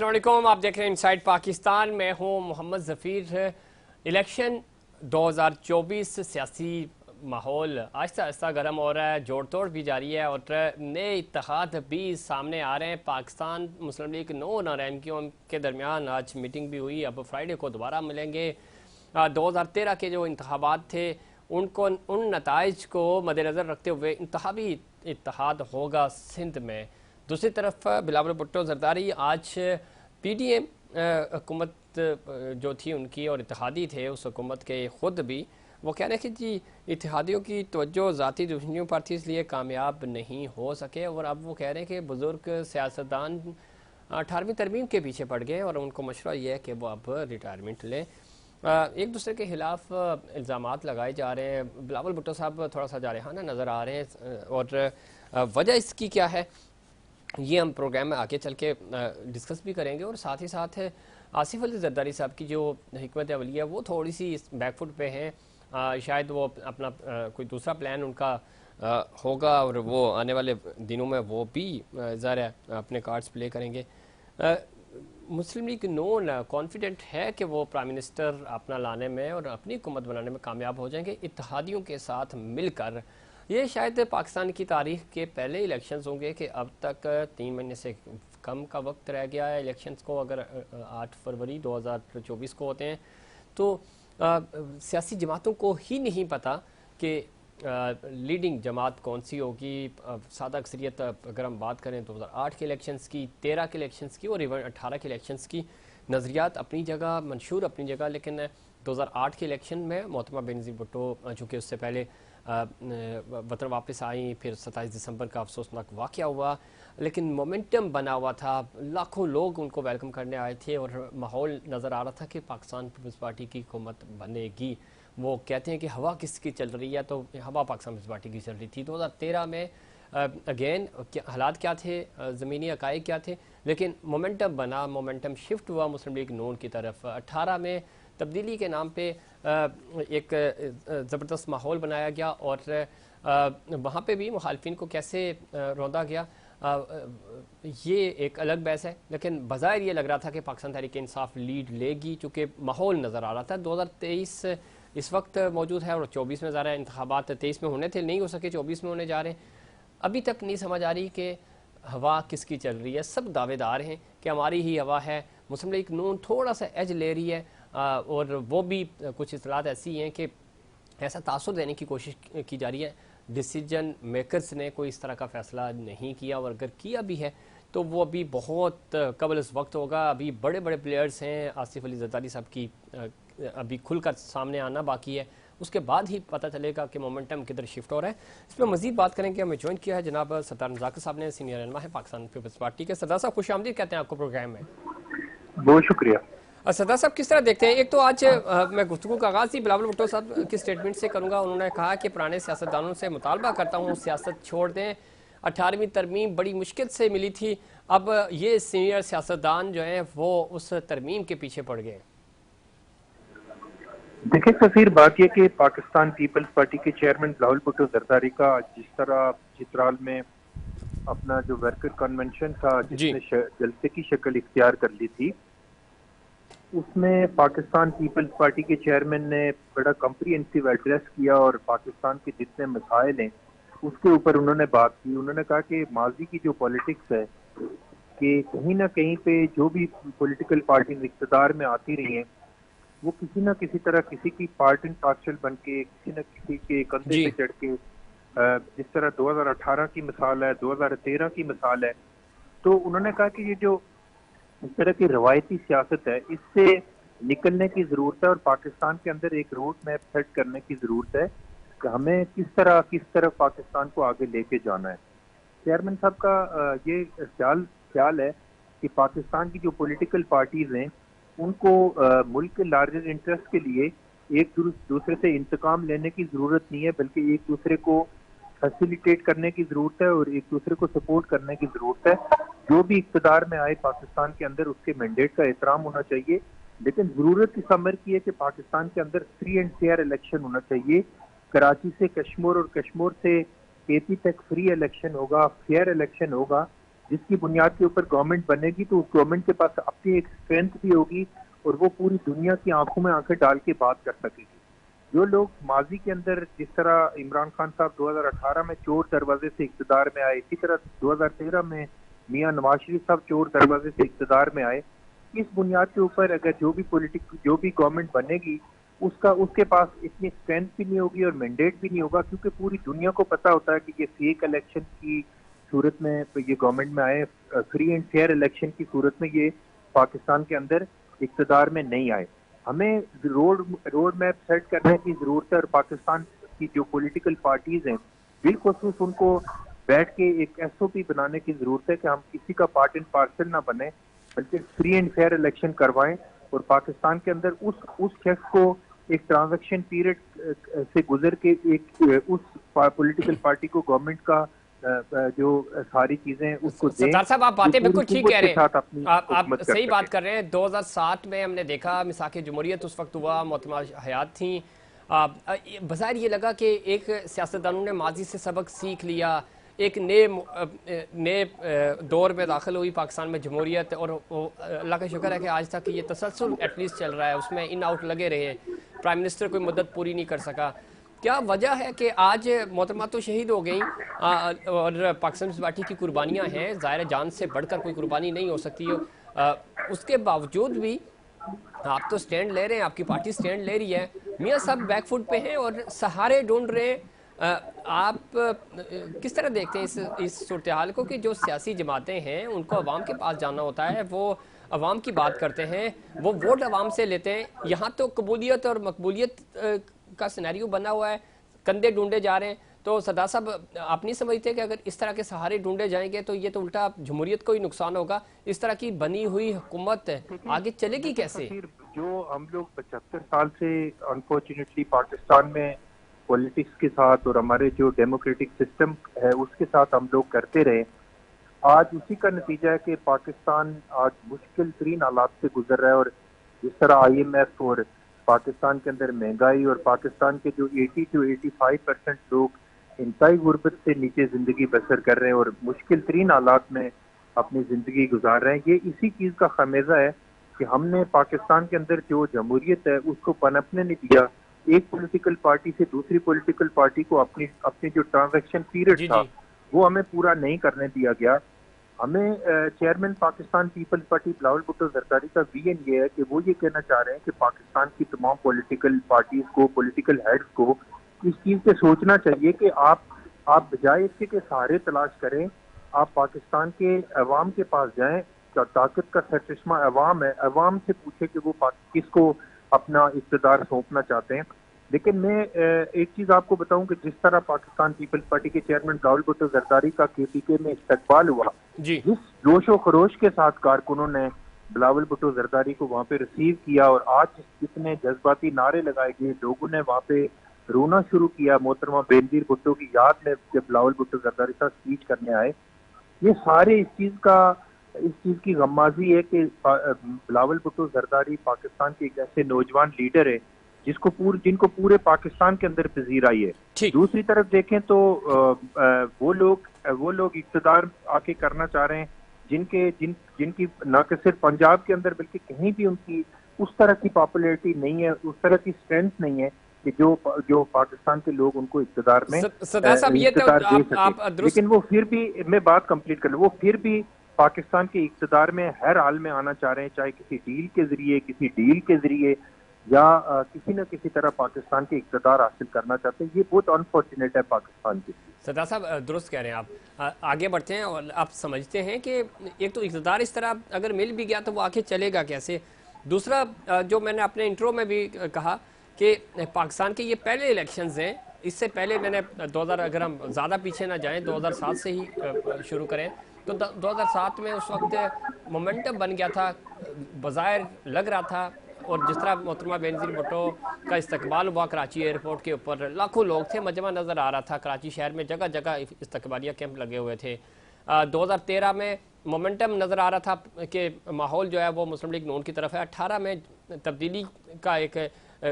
अस्सलाम वालेकुम, आप देख रहे हैं इनसाइड पाकिस्तान। मैं हूं मोहम्मद ज़फ़ीर। इलेक्शन 2024 सियासी माहौल आहिस्ता आहिस्ता गर्म हो रहा है, जोड़ तोड़ भी जारी है और नए इत्तेहाद भी सामने आ रहे हैं। पाकिस्तान मुस्लिम लीग नून और एमक्यूएम के दरमियान आज मीटिंग भी हुई। अब फ्राइडे को दोबारा मिलेंगे। 2013 के जो इंतखाबात थे उनको उन नताइज को मद्देनज़र रखते हुए इंतखाबी इत्तेहाद होगा सिंध में। दूसरी तरफ बिलावल भुट्टो जरदारी आज PDM हुकूमत जो थी उनकी और इत्तेहादी थे उस हुकूमत के ख़ुद भी वो कह रहे हैं कि जी इत्तेहादियों की तवज्जो ज़ाती दुश्मनियों पर थी इसलिए कामयाब नहीं हो सके। और अब वो कह रहे हैं कि बुज़ुर्ग सियासतदान 18वीं तरमीम के पीछे पड़ गए और उनको मशवरा ये है कि वो अब रिटायरमेंट लें। एक दूसरे के खिलाफ इल्ज़ामात लगाए जा रहे हैं। बिलावल भुट्टो साहब थोड़ा सा जारहाना नज़र आ रहे हैं और वजह इसकी क्या है ये हम प्रोग्राम में आगे चल के डिस्कस भी करेंगे। और साथ ही साथ आसिफ अली जरदारी साहब की जो हिकमत अमली है वो थोड़ी सी बैकफुट पे हैं। शायद वो अपना कोई दूसरा प्लान उनका होगा और वो आने वाले दिनों में वो भी ज़ाहिर है अपने कार्ड्स प्ले करेंगे। मुस्लिम लीग नून कॉन्फिडेंट है कि वो प्राइम मिनिस्टर अपना लाने में और अपनी हुकूमत बनाने में कामयाब हो जाएंगे इत्तेहादियों के साथ मिलकर। ये शायद पाकिस्तान की तारीख के पहले इलेक्शंस होंगे कि अब तक 3 महीने से कम का वक्त रह गया है इलेक्शंस को। अगर 8 फरवरी 2024 को होते हैं तो सियासी जमातों को ही नहीं पता कि लीडिंग जमात कौन सी होगी। सादा अक्सरियत अगर हम बात करें 2008 के इलेक्शंस की, 13 के इलेक्शंस की और इवन 18 के इलेक्शंस की, नज़रियात अपनी जगह, मंशूर अपनी जगह। लेकिन 2008 के इलेक्शन में मोहतरमा बेनज़ीर भुट्टो चूँकि उससे पहले वतन वापस आई, फिर 27 दिसंबर का अफसोसनाक वाक़या हुआ, लेकिन मोमेंटम बना हुआ था, लाखों लोग उनको वेलकम करने आए थे और माहौल नज़र आ रहा था कि पाकिस्तान पीपल्स पार्टी की हुकूमत बनेगी। वो कहते हैं कि हवा किसकी चल रही है, तो हवा पाकिस्तान पीपल्स पार्टी की चल रही थी। 2013 में अगेन हालात क्या थे, ज़मीनी हक़ाइक़ क्या थे, लेकिन मोमेंटम बना, मोमेंटम शिफ्ट हुआ मुस्लिम लीग नून की तरफ। 18 में तब्दीली के नाम पे एक ज़बरदस्त माहौल बनाया गया और वहाँ पे भी मुखालफिन को कैसे रौंदा गया ये एक अलग बहस है। लेकिन बज़ाहिर ये लग रहा था कि पाकिस्तान तहरीक इंसाफ लीड लेगी चूँकि माहौल नज़र आ रहा था। 2023 इस वक्त मौजूद है और 24 में ज़रा इंतखाबात 23 में होने थे, नहीं हो सके, 24 में होने जा रहे हैं। अभी तक नहीं समझ आ रही कि हवा किसकी चल रही है। सब दावेदार हैं कि हमारी ही हवा है। मुस्लिम लीग नून थोड़ा सा एज ले रही है और वो भी कुछ इतलात ऐसी हैं कि ऐसा तासुर देने की कोशिश की जा रही है डिसीजन मेकर्स ने कोई इस तरह का फ़ैसला नहीं किया, और अगर किया भी है तो वो अभी बहुत कबल इस वक्त होगा। अभी बड़े बड़े प्लेयर्स हैं, आसिफ अली जरदारी साहब की अभी खुलकर सामने आना बाकी है, उसके बाद ही पता चलेगा कि मोमेंटम किधर शिफ्ट हो रहा है। इस पर मजीद बात करेंगे। हमें ज्वाइन किया है जनाब सरदार नज़ाकत साहब ने, सीनियर रहनुमा है पाकिस्तान पीपल्स पार्टी के। सरदार साहब खुश आमदीद कहते हैं आपको प्रोग्राम में। बहुत शुक्रिया। सरदार साहब किस तरह देखते हैं, एक तो आज मैं गुफ्तगू का आगाज़ ही बिलावल भुट्टो साहब की स्टेटमेंट से करूँगा। उन्होंने कहा कि पुराने सियासतदानों से मुतालबा करता हूँ सियासत छोड़ दें, 18वीं तरमीम बड़ी मुश्किल से मिली थी, अब ये सीनियर सियासतदान जो हैं वो उस तरमीम के पीछे पड़ गए। देखिए सफीर, बात यह कि पाकिस्तान पीपल्स पार्टी के चेयरमैन बिलावल भुट्टो जरदारी का जिस तरह चित्राल में अपना जो वर्कर कन्वेंशन था जिसने जलसे की शक्ल इख्तियार कर ली थी, उसमें पाकिस्तान पीपल्स पार्टी के चेयरमैन ने बड़ा कम्प्रिहेंसिव एड्रेस किया और पाकिस्तान के जितने मसाइल हैं उसके ऊपर उन्होंने बात की। उन्होंने कहा कि माजी की जो पॉलिटिक्स है कि कहीं ना कहीं पे जो भी पॉलिटिकल पार्टी इक़्तिदार में आती रही हैं वो किसी ना किसी तरह किसी की पार्ट एंड पार्सल बन के किसी न किसी के कंधे पे चढ़ के, जिस तरह 2018 की मिसाल है, 2013 की मिसाल है, तो उन्होंने कहा कि ये जो इस तरह की रवायती सियासत है इससे निकलने की जरूरत है और पाकिस्तान के अंदर एक रोड मैप सेट करने की जरूरत है कि हमें किस तरह पाकिस्तान को आगे लेके जाना है। चेयरमैन साहब का ये ख्याल है कि पाकिस्तान की जो पॉलिटिकल पार्टीज हैं उनको मुल्क के लार्जर इंटरेस्ट के लिए एक दूसरे से इंतकाम लेने की जरूरत नहीं है, बल्कि एक दूसरे को फैसिलिटेट करने की जरूरत है और एक दूसरे को सपोर्ट करने की जरूरत है। जो भी इक़्तिदार में आए पाकिस्तान के अंदर उसके मैंडेट का एहतराम होना चाहिए, लेकिन जरूरत इस अमर की है कि पाकिस्तान के अंदर फ्री एंड फेयर इलेक्शन होना चाहिए। कराची से कश्मीर और कश्मीर से KP तक फ्री इलेक्शन होगा, फेयर इलेक्शन होगा जिसकी बुनियाद के ऊपर गवर्नमेंट बनेगी तो उस गवर्नमेंट के पास अपनी एक स्ट्रेंथ भी होगी और वो पूरी दुनिया की आंखों में आंखें डाल के बात कर सकेगी। जो लोग माजी के अंदर जिस तरह इमरान खान साहब 2018 में चोर दरवाजे से इक़्तिदार में आए, इसी तरह 2013 में मियां नवाज शरीफ साहब चोर दरवाजे से इक़्तिदार में आए, इस बुनियाद के ऊपर अगर जो भी गवर्नमेंट बनेगी उसके पास इतनी स्ट्रेंथ भी नहीं होगी और मैंडेट भी नहीं होगा, क्योंकि पूरी दुनिया को पता होता है कि ये फेक इलेक्शन की सूरत में ये गवर्नमेंट में आए, फ्री एंड फेयर इलेक्शन की सूरत में ये पाकिस्तान के अंदर इक़्तिदार में नहीं आए। हमें रोड मैप सेट करने की जरूरत है और पाकिस्तान की जो पॉलिटिकल पार्टीज हैं बिलखुसूस उनको बैठ के एक SOP बनाने की जरूरत है कि हम किसी का पार्ट एंड पार्सल ना बने, बल्कि फ्री एंड फेयर इलेक्शन करवाएं और पाकिस्तान के अंदर उस शख्स को एक ट्रांजैक्शन पीरियड से गुजर के एक उस पॉलिटिकल पार्टी को गवर्नमेंट का जो सारी चीजें उसको दें। सरदार साहब, आप बातें बिल्कुल ठीक कह रहे हैं, आप सही बात कर रहे हैं। 2007 में हमने देखा मिसाक जमहूरियत उस वक्त हुआ, मोहतरमा हयात थी। बज़ाहिर ये लगा कि एक सियासतदानों ने माजी से सबक सीख लिया, एक नए दौर में दाखिल हुई पाकिस्तान में जमहूरियत, और अल्लाह का शुक्र है कि आज तक ये तसलसल एटलीस्ट चल रहा है, उसमें इन आउट लगे रहे। प्राइम मिनिस्टर कोई मुद्दत पूरी नहीं कर सका। क्या वजह है कि आज मोहतरमा तो शहीद हो गई और पाकिस्तान पार्टी की कुर्बानियाँ हैं, ज़ाहिर जान से बढ़कर कोई कुर्बानी नहीं हो सकती, उसके बावजूद भी आप तो स्टैंड ले रहे हैं, आपकी पार्टी स्टैंड ले रही है, मियाँ साहब बैकफुट पे हैं और सहारे ढूंढ रहे हैं। आप किस तरह देखते हैं इस सूरत हाल को कि जो सियासी जमातें हैं उनको अवाम के पास जाना होता है, वो अवाम की बात करते हैं, वो वोट अवाम से लेते हैं, यहाँ तो कबूलियत और मकबूलियत का सिनेरियो बना हुआ है, कंधे ढूंढे जा रहे हैं। तो सरदार साहब, आप नहीं समझते कि अगर इस तरह के सहारे ढूंढे जाएंगे तो ये तो उल्टा जमहूरियत को ही नुकसान होगा? इस तरह की बनी हुई हुकूमत आगे चलेगी कैसे? जो हम लोग 75 साल से अनफॉर्चुनेटली पाकिस्तान में पॉलिटिक्स के साथ और हमारे जो डेमोक्रेटिक सिस्टम है उसके साथ हम लोग करते रहे, आज उसी का नतीजा है कि पाकिस्तान आज मुश्किल तरीन हालात से गुजर रहा है। और जिस तरह IMF और पाकिस्तान के अंदर महंगाई और पाकिस्तान के जो 80 to 85% लोग इंतहाई गुर्बत से नीचे जिंदगी बसर कर रहे हैं और मुश्किल तरीन हालात में अपनी जिंदगी गुजार रहे हैं, ये इसी चीज का खमेजा है कि हमने पाकिस्तान के अंदर जो जमहूरियत है उसको पनपने नहीं दिया। एक पॉलिटिकल पार्टी से दूसरी पॉलिटिकल पार्टी को अपनी जो ट्रांजैक्शन पीरियड था वो हमें पूरा नहीं करने दिया गया। हमें चेयरमैन पाकिस्तान पीपल्स पार्टी बिलावल भुट्टो जरदारी का विजन ये है कि वो ये कहना चाह रहे हैं कि पाकिस्तान की तमाम पॉलिटिकल पार्टीज को, पॉलिटिकल हेड्स को इस चीज पे सोचना चाहिए कि आप बजाय इसके के सहारे तलाश करें, आप पाकिस्तान के अवाम के पास जाएं, ताकत का सरचश्मा अवाम है, अवाम से पूछे कि वो किसको अपना इक़्तिदार सौंपना चाहते हैं। लेकिन मैं एक चीज आपको बताऊं कि जिस तरह पाकिस्तान पीपल्स पार्टी के चेयरमैन बिलावल भुट्टो जरदारी का KPK में इस्तकबाल हुआ, जिस जोशो खरोश के साथ कारकुनों ने बिलावल भुट्टो जरदारी को वहां पे रिसीव किया और आज जितने जज्बाती नारे लगाए गए, लोगों ने वहां पे रोना शुरू किया मोहतरमा बेनजीर भुट्टो की याद में जब बिलावल भुट्टो जरदारी साहब स्पीच करने आए, ये सारे इस चीज की गम्माजी है कि बिलावल भुट्टो जरदारी पाकिस्तान के एक ऐसे नौजवान लीडर है जिनको पूरे पाकिस्तान के अंदर पजीर आई है। दूसरी तरफ देखें तो वो लोग इक़्तिदार आके करना चाह रहे हैं जिनकी न कि सिर्फ पंजाब के अंदर बल्कि कहीं भी उनकी उस तरह की पॉपुलैरिटी नहीं है, उस तरह की स्ट्रेंथ नहीं है कि जो पाकिस्तान के लोग उनको इक़्तिदार में इक़्तिदार दे सके। लेकिन वो फिर भी, मैं बात कंप्लीट कर लूं, वो फिर भी पाकिस्तान के इक़्तिदार में हर हाल में आना चाह रहे हैं, चाहे किसी डील के जरिए, किसी डील के जरिए या किसी न किसी तरह पाकिस्तान के इक़्तिदार हासिल करना चाहते हैं। ये बहुत अनफॉर्चुनेट है पाकिस्तान के। सरदार साहब, दुरुस्त कह रहे हैं आप। आगे बढ़ते हैं और आप समझते हैं कि एक तो इक़्तिदार इस तरह अगर मिल भी गया तो वो आगे चलेगा कैसे? दूसरा, जो मैंने अपने इंट्रो में भी कहा कि पाकिस्तान के ये पहले इलेक्शंस हैं, इससे पहले मैंने 2000, अगर हम ज़्यादा पीछे ना जाएं, 2007 से ही शुरू करें तो 2007 में उस वक्त मोमेंटम बन गया था, बज़ाहिर लग रहा था। और जिस तरह मोहतरमा बेनज़ीर भुट्टो का इस्तकबाल हुआ कराची एयरपोर्ट के ऊपर, लाखों लोग थे, मजमा नज़र आ रहा था, कराची शहर में जगह जगह इस्तकबालिया कैंप लगे हुए थे। 2013 में मोमेंटम नज़र आ रहा था कि माहौल जो है वो मुस्लिम लीग नून की तरफ है। 18 में तब्दीली का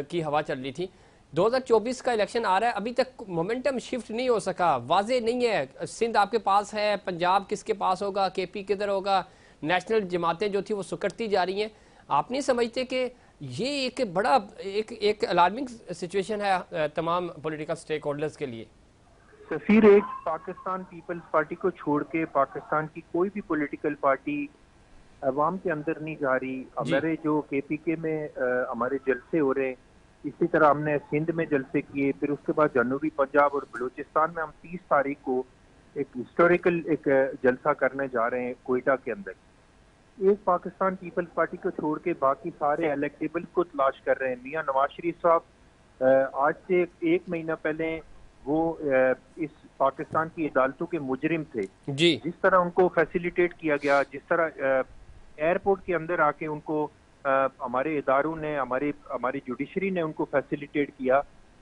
की हवा चल रही थी। 2024 का इलेक्शन आ रहा है, अभी तक मोमेंटम शिफ्ट नहीं हो सका, वाजे नहीं है। सिंध आपके पास है, पंजाब किसके पास होगा, केपी किधर होगा, नेशनल जमातें जो थी वो सुकड़ती जा रही हैं। आप नहीं समझते कि ये एक बड़ा एक अलार्मिंग सिचुएशन है तमाम पॉलिटिकल स्टेक होल्डर्स के लिए? सफीर, एक पाकिस्तान पीपल्स पार्टी को छोड़ के पाकिस्तान की कोई भी पॉलिटिकल पार्टी अवाम के अंदर नहीं जा रही। हमारे जो केपीके में हमारे जलसे हो रहे हैं, इसी तरह हमने सिंध में जलसे किए, फिर उसके बाद जनूबी पंजाब और बलूचिस्तान में हम 30 तारीख को एक हिस्टोरिकल एक जलसा करने जा रहे हैं कोयटा के अंदर। एक पाकिस्तान पीपल्स पार्टी को छोड़ के बाकी सारे इलेक्टेबल को तलाश कर रहे हैं। मियां नवाज शरीफ साहब आज से 1 महीना पहले वो इस पाकिस्तान की अदालतों के मुजरिम थे जी। जिस तरह उनको फैसिलिटेट किया गया, जिस तरह एयरपोर्ट के अंदर आके उनको हमारे इदारों ने, हमारी जुडिशरी ने उनको फैसिलिटेट किया,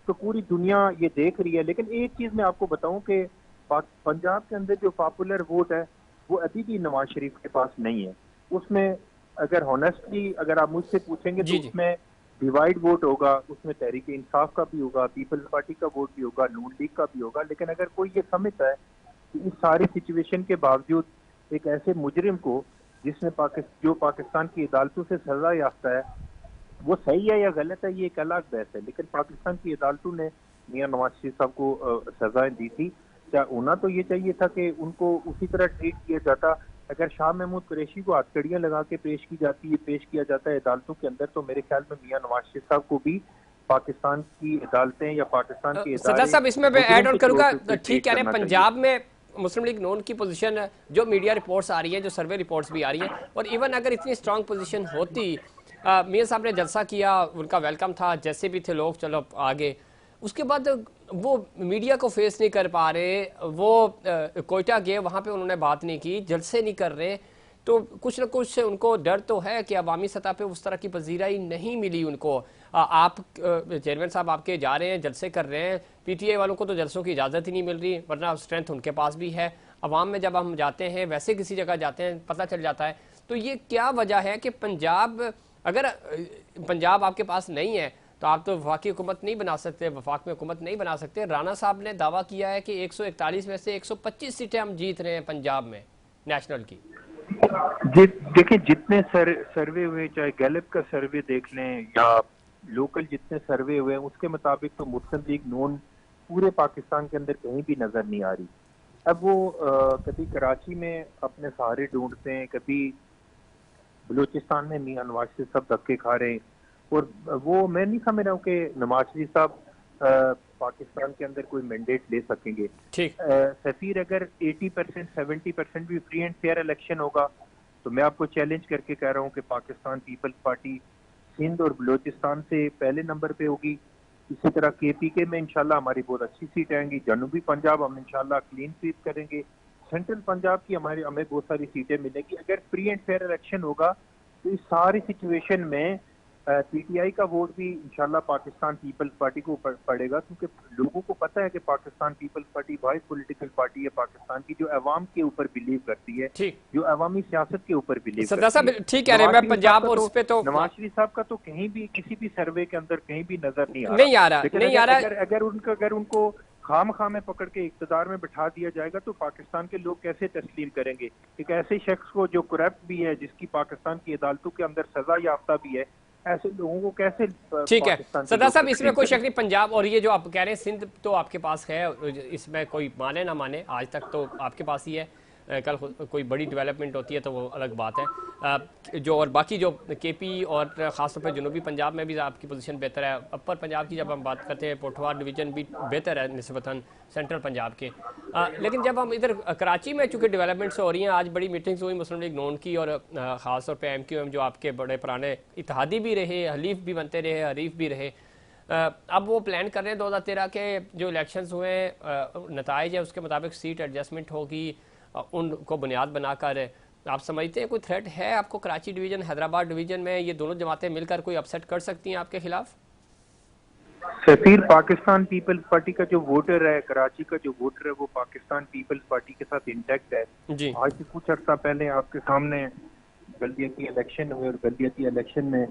तो पूरी दुनिया ये देख रही है। लेकिन एक चीज मैं आपको बताऊं कि पंजाब के अंदर जो पॉपुलर वोट है वो अभी भी नवाज शरीफ के पास नहीं है। उसमें अगर हॉनेस्टली अगर आप मुझसे पूछेंगे तो उसमें डिवाइड वोट होगा, उसमें तहरीक इंसाफ का भी होगा, पीपल्स पार्टी का वोट भी होगा, नून लीग का भी होगा। लेकिन अगर कोई ये समझता है कि इस सारी सिचुएशन के बावजूद एक ऐसे मुजरिम को जिसने जो पाकिस्तान की अदालतों से सजा याफ्ता है, वो सही है या गलत है ये एक अलग बहस है, लेकिन पाकिस्तान की अदालतों ने मियां नवाज शरीफ साहब को सजाएं दी थी। क्या होना तो ये चाहिए था कि उनको उसी तरह ट्रीट किया जाता। अगर शाह महमूद कुरैशी को हथकड़ियां लगा के पेश किया जाता है अदालतों के अंदर, तो मेरे ख्याल में मियां नवाज शरीफ साहब को भी पाकिस्तान की अदालतें या पाकिस्तान की सरदार साहब इसमें मैं ऐड ऑन करूंगा। ठीक कह रहे हैं, पंजाब में मुस्लिम लीग नून की पोजीशन, जो मीडिया रिपोर्ट्स आ रही हैं, जो सर्वे रिपोर्ट्स भी आ रही हैं, और इवन अगर इतनी स्ट्रांग पोजीशन होती, मियां साहब ने जलसा किया, उनका वेलकम था, जैसे भी थे लोग, चलो आगे, उसके बाद वो मीडिया को फेस नहीं कर पा रहे, वो कोयटा गए, वहाँ पे उन्होंने बात नहीं की, जलसे नहीं कर रहे, तो कुछ न कुछ उनको डर तो है कि अवामी सतह पे उस तरह की पजीराई नहीं मिली उनको। आप चेयरमैन साहब आपके जा रहे हैं, जलसे कर रहे हैं, पीटीआई वालों को तो जलसों की इजाज़त ही नहीं मिल रही, वरना स्ट्रेंथ उनके पास भी है। अवाम में जब हम जाते हैं, वैसे किसी जगह जाते हैं, पता चल जाता है। तो ये क्या वजह है कि अगर पंजाब आपके पास नहीं है तो आप तो वफाकी हुकूमत नहीं बना सकते, वफाक में हुकूमत नहीं बना सकते। राणा साहब ने दावा किया है कि 141 में से 125 सीटें हम जीत रहे हैं पंजाब में नेशनल की। देखिए, जितने सर्वे हुए, चाहे गैलप का सर्वे देख लें या लोकल जितने सर्वे हुए, उसके मुताबिक तो मुस्लिम लीग नून पूरे पाकिस्तान के अंदर कहीं भी नजर नहीं आ रही। अब वो कभी कराची में अपने सहारे ढूंढते हैं, कभी बलूचिस्तान में मियां नवाज शरीफ साहब धक्के खा रहे हैं, और वो मैं नहीं समझ रहा हूँ कि नवाज शरीफ साहब पाकिस्तान के अंदर कोई मैंडेट ले सकेंगे। सफीर, अगर 80% 70% भी फ्री एंड फेयर इलेक्शन होगा तो मैं आपको चैलेंज करके कह रहा हूँ कि पाकिस्तान पीपल्स पार्टी सिंध और बलूचिस्तान से पहले नंबर पे होगी। इसी तरह केपीके में इंशाल्लाह हमारी बहुत अच्छी सीट आएंगी। जनूबी पंजाब हम इंशाल्लाह क्लीन स्वीप करेंगे। सेंट्रल पंजाब की हमें बहुत सारी सीटें मिलेगी। अगर फ्री एंड फेयर इलेक्शन होगा तो इस सारी सिचुएशन में पीटीआई का वोट भी इंशाल्लाह पाकिस्तान पीपल्स पार्टी को पड़ेगा, क्योंकि लोगों को पता है कि पाकिस्तान पीपल्स पार्टी वाहिद पॉलिटिकल पार्टी है पाकिस्तान की जो अवाम के ऊपर बिलीव करती है, जो अवामी सियासत के ऊपर बिलीव करती है। ठीक कह रहे हैं, मैं पंजाब और उस पे तो नवाज शरीफ साहब का तो कहीं भी किसी भी सर्वे के अंदर कहीं भी नजर नहीं आ रहा। अगर उनको खाम में पकड़ के इक्तदार में बैठा दिया जाएगा तो पाकिस्तान के लोग कैसे तस्लीम करेंगे एक ऐसे शख्स को जो करप्ट भी है, जिसकी पाकिस्तान की अदालतों के अंदर सजा याफ्ता भी है, ऐसे लोगों को कैसे? ठीक है सरदार साहब, इसमें कोई शक नहीं, पंजाब और ये जो आप कह रहे हैं सिंध तो आपके पास है, इसमें कोई माने ना माने आज तक तो आपके पास ही है, कल कोई बड़ी डेवलपमेंट होती है तो वो अलग बात है। जो और बाकी जो केपी और ख़ासतौर पर जनूबी पंजाब में भी आपकी पोजीशन बेहतर है। अपर पंजाब की जब हम बात करते हैं, पोठवार डिवीज़न भी बेहतर है निस्बतन सेंट्रल पंजाब के। लेकिन जब हम इधर कराची में चूँकि डेवलपमेंट्स हो रही हैं, आज बड़ी मीटिंग्स हुई मुस्लिम लीग नून की, और ख़ासतौर पर MQM जो आपके बड़े पुराने इत्तेहादी भी रहे, हलीफ भी बनते रहे, हरीफ भी रहे, अब वो प्लान कर रहे हैं 2013 के जो इलेक्शंस हुए नताइज है उसके मुताबिक सीट एडजस्टमेंट होगी, उनको बुनियाद बनाकर। आप समझते हैं कोई थ्रेट है आपको कराची डिवीज़न, हैदराबाद डिवीज़न में ये दोनों जमातें मिलकर कोई अपसेट कर सकती हैं आपके खिलाफ? सफीर, पाकिस्तान पीपल्स पार्टी का जो वोटर है, कराची का जो वोटर है, वो पाकिस्तान पीपल्स पार्टी के साथ इंटैक्ट है जी। आज से कुछ अर्सा पहले आपके सामने बल्दियती इलेक्शन हुए और बल्दियती इलेक्शन में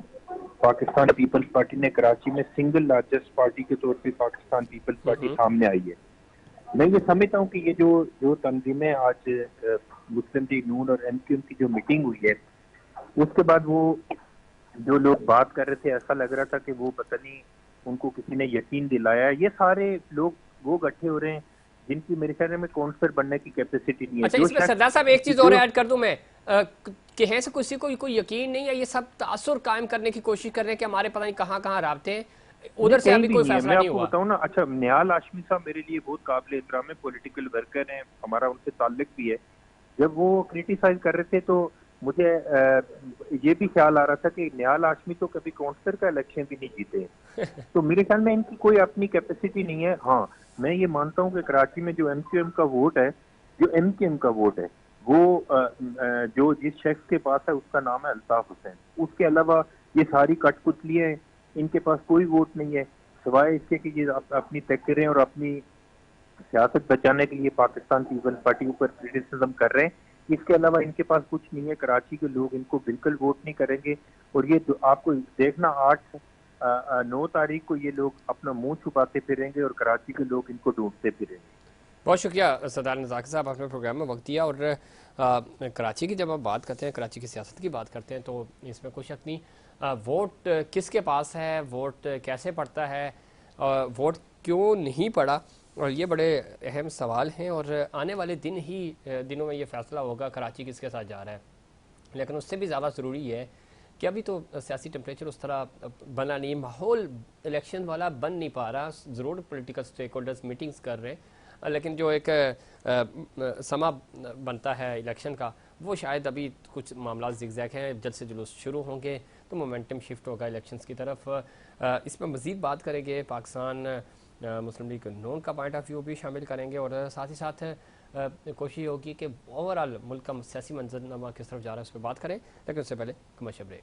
पाकिस्तान पीपल्स पार्टी ने कराची में सिंगल लार्जेस्ट पार्टी के तौर पे पाकिस्तान पीपल्स पार्टी सामने आई है। मैं ये समझता हूँ कि ये जो जो तंजीमें आज मुस्लिम लीग नून और एमक्यूएम की जो मीटिंग हुई है, उसके बाद वो जो लोग बात कर रहे थे, ऐसा लग रहा था कि वो पता नहीं उनको किसी ने यकीन दिलाया है। ये सारे लोग वो इकट्ठे हो रहे हैं जिनकी मेरे ख्याल में काउंसलर बनने की कैपेसिटी नहीं है। अच्छा, इसमें सरदार साहब एक चीज और ऐड कर दूं मैं, कि हैं से किसी को कोई यकीन नहीं है, ये सब तासुर कायम करने की कोशिश कर रहे हैं कि हमारे पता नहीं कहाँ कहाँ राब्ते हैं, उधर से अभी कोई फैसला नहीं हुआ। बताऊं ना, अच्छा निहाल हाशमी साहब मेरे लिए बहुत काबिल एहतराम है, पॉलिटिकल वर्कर हैं, हमारा उनसे ताल्लुक भी है। जब वो क्रिटिसाइज कर रहे थे तो मुझे ये भी ख्याल आ रहा था कि निहाल हाशमी तो कभी काउंसलर का इलेक्शन भी नहीं जीते तो मेरे ख्याल में इनकी कोई अपनी कैपेसिटी नहीं है। हाँ, मैं ये मानता हूँ कि कराची में जो एमक्यूएम का वोट है, जो एमक्यूएम का वोट है, वो जो जिस शख्स के पास है उसका नाम है अल्ताफ हुसैन। उसके अलावा ये सारी कठपुतलियां हैं, इनके पास कोई वोट नहीं है, सिवाय इसके कि ये अपनी तकरीरें और अपनी सियासत बचाने के लिए पाकिस्तान पीपल्स पार्टी ऊपर क्रिटिसिज्म कर रहे हैं। इसके अलावा इनके पास कुछ नहीं है। कराची के लोग इनको बिल्कुल वोट नहीं करेंगे और ये आपको देखना 9 तारीख को ये लोग अपना मुंह छुपाते फिरेंगे और कराची के लोग इनको ढूंढते फिरेंगे। बहुत शुक्रिया सरदार नज़ाकिर साहब, आपने प्रोग्राम में वक्त दिया। और कराची की जब आप बात करते हैं, कराची की सियासत की बात करते हैं, तो इसमें कुछ अपनी वोट किसके पास है, वोट कैसे पड़ता है, वोट क्यों नहीं पड़ा, और ये बड़े अहम सवाल हैं। और आने वाले दिनों में ये फैसला होगा कराची किसके साथ जा रहा है। लेकिन उससे भी ज़्यादा ज़रूरी है कि अभी तो सियासी टेम्परेचर उस तरह बना नहीं, माहौल इलेक्शन वाला बन नहीं पा रहा। ज़रूर पॉलिटिकल स्टेक होल्डर्स मीटिंग्स कर रहे हैं, लेकिन जो एक समा बनता है इलेक्शन का, वो शायद अभी कुछ मामला ज़िगज़ैग हैं। जल्द से जुलूस शुरू होंगे तो मोमेंटम शिफ्ट होगा इलेक्शंस की तरफ। इसमें मज़ीद बात करेंगे, पाकिस्तान मुस्लिम लीग नून का पॉइंट ऑफ व्यू भी शामिल करेंगे, और साथ ही साथ कोशिश होगी कि ओवरऑल मुल्क का सियासी मंजरनामा किस तरफ जा रहा है उस पर बात करें। लेकिन उससे पहले कमर्शियल ब्रेक।